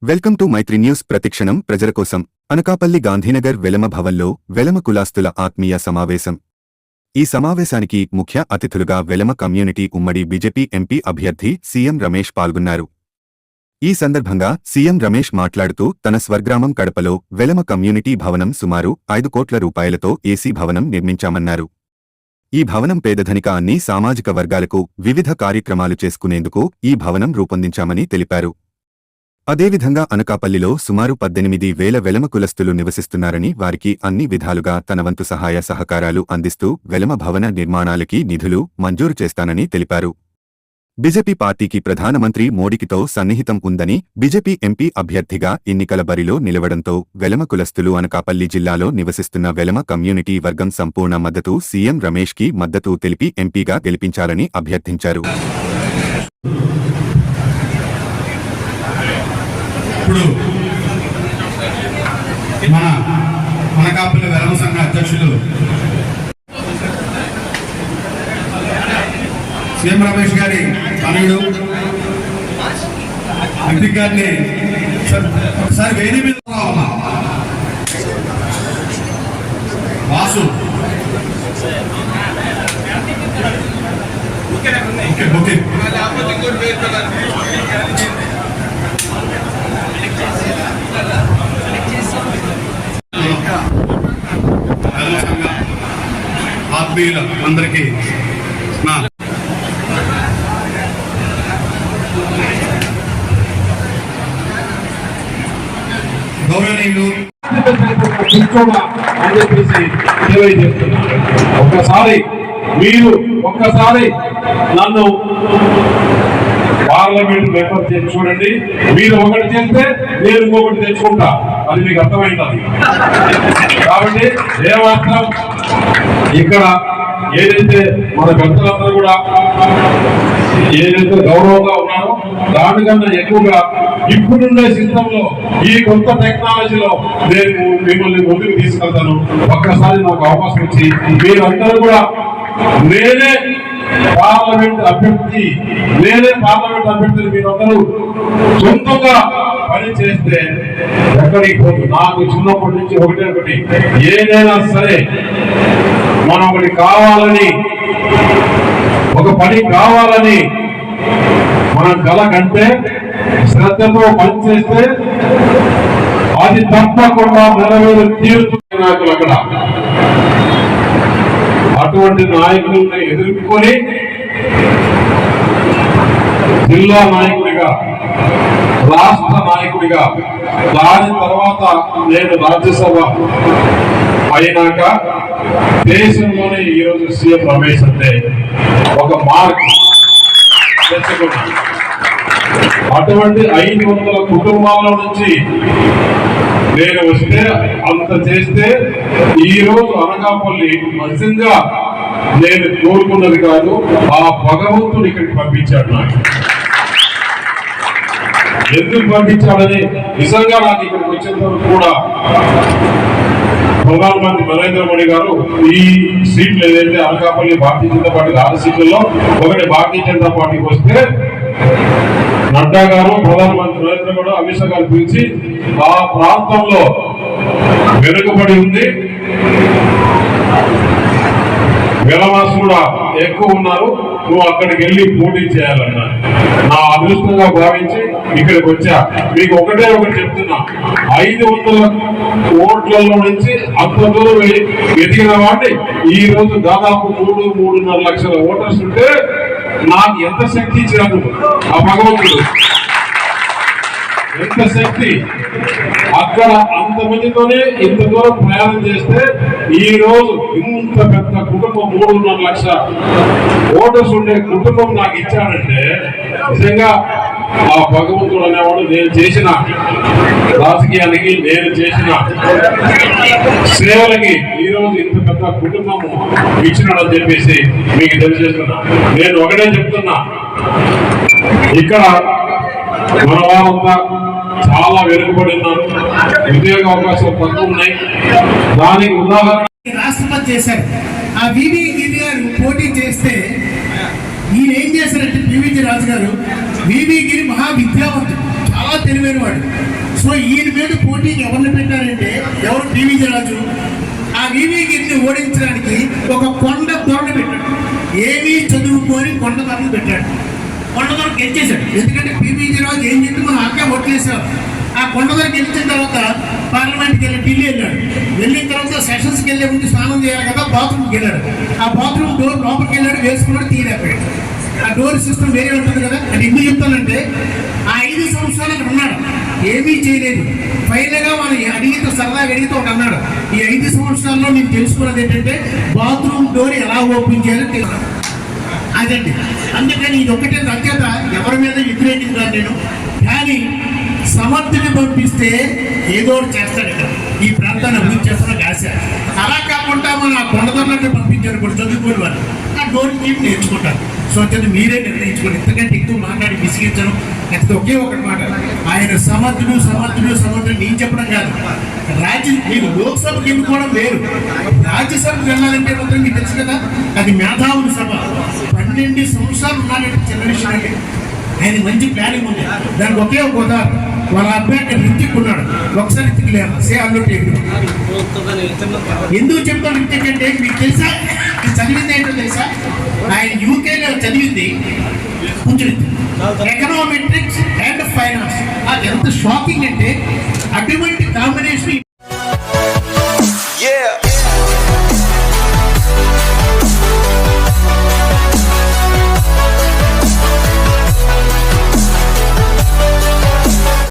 Welcome to Mythri news. ప్రతిక్షణం ప్రజల కోసం. అనకాపల్లి గాంధీనగర్ వెలమ భవన్లో వెలమ కులాస్తుల ఆత్మీయ సమావేశం. ఈ సమావేశానికి ముఖ్య అతిథులుగా వెలమ కమ్యూనిటీ ఉమ్మడి బీజేపీ ఎంపీ అభ్యర్థి సీఎం రమేష్ పాల్గొన్నారు. ఈ సందర్భంగా సీఎం రమేష్ మాట్లాడుతూ తన స్వర్గ్రామం కడపలో వెలమ కమ్యూనిటీ భవనం సుమారు 5 కోట్ల రూపాయలతో ఏసీ భవనం నిర్మించామన్నారు. ఈ భవనం పేదధనిక అన్ని సామాజిక వర్గాలకు వివిధ కార్యక్రమాలు చేసుకునేందుకు ఈ భవనం రూపొందించామని తెలిపారు. అదేవిధంగా అనకాపల్లిలో సుమారు 18,000 వెలమ కులస్తులు నివసిస్తున్నారని, వారికి అన్ని విధాలుగా తన వంతు సహాయ సహకారాలు అందిస్తూ వెలమ భవన నిర్మాణాలకి నిధులు మంజూరు చేస్తానని తెలిపారు. బీజేపీ పార్టీకి ప్రధానమంత్రి మోడీకితో సన్నిహితం ఉందని, బీజేపీ ఎంపీ అభ్యర్థిగా ఎన్నికల బరిలో నిలవడంతో వెలమ కులస్తులు అనకాపల్లి జిల్లాలో నివసిస్తున్న వెలమ కమ్యూనిటీ వర్గం సంపూర్ణ మద్దతు సీఎం రమేష్ కి మద్దతు తెలిపి ఎంపీగా గెలిపించాలని అభ్యర్థించారు. ఇప్పుడు మన అనకాపల్లి వెలమ సంఘ అధ్యక్షులు సీఎం రమేష్ గారి తనయుడు ఎంపీ గారిని ఒకసారి వేరే మీద వాసు ఆత్మీయుల అందరికీ నా గౌరవనీయులు అని చెప్పేసి తెలియజేస్తున్నారు. ఒక్కసారి నన్ను పార్లమెంట్ మెంబర్ చేసి చూడండి. మీరు ఒకటి చేస్తే నేను ఇంకొకటి తెచ్చుకుంటా, అది మీకు అర్థమైంది. కాబట్టి ఏమాత్రం ఇక్కడ ఏదైతే మన పెద్దలందరూ కూడా ఏదైతే గౌరవంగా ఉన్నారో దానికన్నా ఎక్కువగా ఇప్పుడుండే సిస్టంలో ఈ కొత్త టెక్నాలజీలో నేను మిమ్మల్ని ముందుకు తీసుకెళ్తాను. ఒక్కసారి నాకు అవకాశం ఇచ్చి మీరందరూ కూడా నేనే పార్లమెంట్ అభ్యర్థిని మీరందరూ సొంతంగా పని చేస్తే ఎక్కడికి పోదు. నాకు చిన్నప్పటి నుంచి ఒకటి ఏదైనా సరే మనం ఒకటి కావాలని, ఒక పని కావాలని మనం కల కంటే శ్రద్ధతో పనిచేస్తే అది తప్పకుండా నెరవేరు తీరుతున్న నాయకులు అక్కడ. అటువంటి నాయకుల్ని ఎదుర్కొని జిల్లా నాయకుడిగా, రాష్ట్ర నాయకుడిగా, దాని తర్వాత నేను రాజ్యసభ అయినాక దేశంలోనే ఈరోజు సీఎం రమేష్ అంటే ఒక మార్క్ తెచ్చుకున్నాను. అటువంటి 500 కుటుంబాల నుంచి నేను వస్తే అంత చేస్తే ఈరోజు అనకాపల్లి నిజంగా నేను కోరుకున్నది కాదు, ఆ భగవంతుడు ఇక్కడికి పంపించాడు. నాకు ఎందుకు పంపించాడని నిజంగా నాకు ఇక్కడికి వచ్చినందుకు కూడా ప్రధానమంత్రి నరేంద్ర మోడీ గారు ఈ సీట్లు ఏదైతే అనకాపల్లి భారతీయ జనతా పార్టీ 6 సీట్లలో ఒకటి భారతీయ జనతా పార్టీకి వస్తే నడ్డా గారు, ప్రధానమంత్రి నరేంద్ర మోడీ, అమిత్ షా గారు పిలిచి ఆ ప్రాంతంలో వెనుకబడి ఉంది, వెలవాసు కూడా ఎక్కువ ఉన్నారు, నువ్వు అక్కడికి వెళ్ళి పోటీ చేయాలన్నారు. నా అదృష్టంగా భావించి ఇక్కడికి వచ్చా. మీకు ఒకటి చెప్తున్నా, 500 ఓట్లలో నుంచి అంత దూరం ఎదిగిన వాడిని ఈ రోజు దాదాపు 3-3.5 లక్షల ఓటర్స్ ఉంటే నాకు ఎంత శక్తి ఇచ్చినాడు ఆ భగవంతుడు, ఎంత శక్తి. అక్కడ అంతమందితోనే ఇంత దూరం ప్రయాణం చేస్తే ఈ రోజు ఇంత పెద్ద కుటుంబం, 3.5 లక్షల ఓటర్స్ ఉండే కుటుంబం నాకు ఇచ్చాడంటే నిజంగా ఆ భగవంతుడు అనేవాడు నేను చేసిన రాజకీయానికి, నేను చేసిన సేవలకి ఈరోజు ఇంత పెద్ద కుటుంబం ఇచ్చినాడని చెప్పేసి మీకు తెలియజేస్తున్నా. నేను ఒకటే చెప్తున్నా, ఇక్కడ మన వారంతా చాలా వెనుకబడి ఉన్నారు, ఉద్యోగ అవకాశాలు తక్కువ ఉన్నాయి. దానికి ఉదాహరణ రాష్ట్రపతి చేశారు. ఆ వివి గిరి గారు పోటీ చేస్తే ఈయన ఏం చేశారంటే పివిజి రాజు గారు, వివి గిరి మహా విద్యావంతుడు, చాలా తెలివైన వాడు. సో ఈయన మీద పోటీకి ఎవరిని పెట్టారంటే ఎవరు పివి రాజు. ఆ వివి గిరిని ఓడించడానికి ఒక కొండ దొరను పెట్టాడు. ఏమీ చదువుకొని కొండ దొరను పెట్టాడు. కొండ దొర గెలిచేశాడు. ఎందుకంటే పివి రాజు ఏం చెప్పి మనం అక్కే ఓట్లేసాం. ఆ కొండ దొర గెలిచిన తర్వాత పార్లమెంట్కి వెళ్ళి ఢిల్లీ వెళ్ళాడు. వెళ్ళిన తర్వాత సెషన్స్కి వెళ్ళే ముందు స్నానం చేయాలి కదా, బాత్రూమ్కి వెళ్ళాడు. ఆ బాత్రూమ్ డోర్ లోపలికి వెళ్ళాడు, వేసుకున్నాడు, తీయలేకపోయాడు. ఆ డోర్ సిస్టమ్ వేరే ఉంటుంది కదా. అది ఎందుకు చెప్తానంటే ఆ 5 సంవత్సరాలు అక్కడ ఉన్నాడు, ఏమీ చేయలేదు. ఫైనల్గా మనం అడిగితే సరదాగా అడిగితే ఒకటి అన్నాడు, ఈ 5 సంవత్సరాల్లో నేను తెలుసుకున్నది ఏంటంటే బాత్రూమ్ డోర్ ఎలా ఓపెన్ చేయాలో తెలుసు. అదండి. అందుకని ఇది ఒక్కటే అత్యంత ఎవరి మీద వ్యతిరేకం కాదు నేను. కానీ సమర్థుని పంపిస్తే ఏదో ఒకటి చేస్తాడు ఇక్కడ, ఈ ప్రాంతాన్ని అభివృద్ధి చేస్తానికి ఆశ. అలా కాకుండా మనం ఆ కొండదొరలకి పంపించారు కూడా చదువుకోని వాళ్ళు, ఆ డోర్ కీప్ నేర్చుకుంటారు. సో అది మీరే నిర్ణయించుకోండి. ఎందుకంటే ఎక్కువ మాట్లాడి విసిగించడం. అయితే ఒకే ఒకటి మాట, ఆయన సమర్థుడు సమర్థుడు సమర్థుడు నేను చెప్పడం కాదు. మీరు లోక్సభకి ఎన్నుకోవడం వేరు, రాజ్యసభకు వెళ్ళాలంటే మాత్రం మీకు తెలుసు కదా, అది మేధావుల సభ. 12 సంవత్సరాలు ఉన్నాడంటే చిన్న విషయం అంటే. ఆయన మంచి ప్లానింగ్ ఉంది. దానికి ఒకే ఒక ఉదాహరణ, వాళ్ళ అబ్బాయి రితిక్ ఉన్నాడు. ఒకసారి రితిక్ లేదు సే అల్లుటి ఎందుకు చెప్తాను రితిక్ అంటే మీకు తెలుసా, చదివింది ఏంటో తెలుసా? ఆయన యూకేలో చదివింది కొంచెం ఎకనామెట్రిక్స్ అండ్ ఫైనాన్స్. అది ఎంత షాకింగ్ అంటే అటువంటి కాంబినేషన్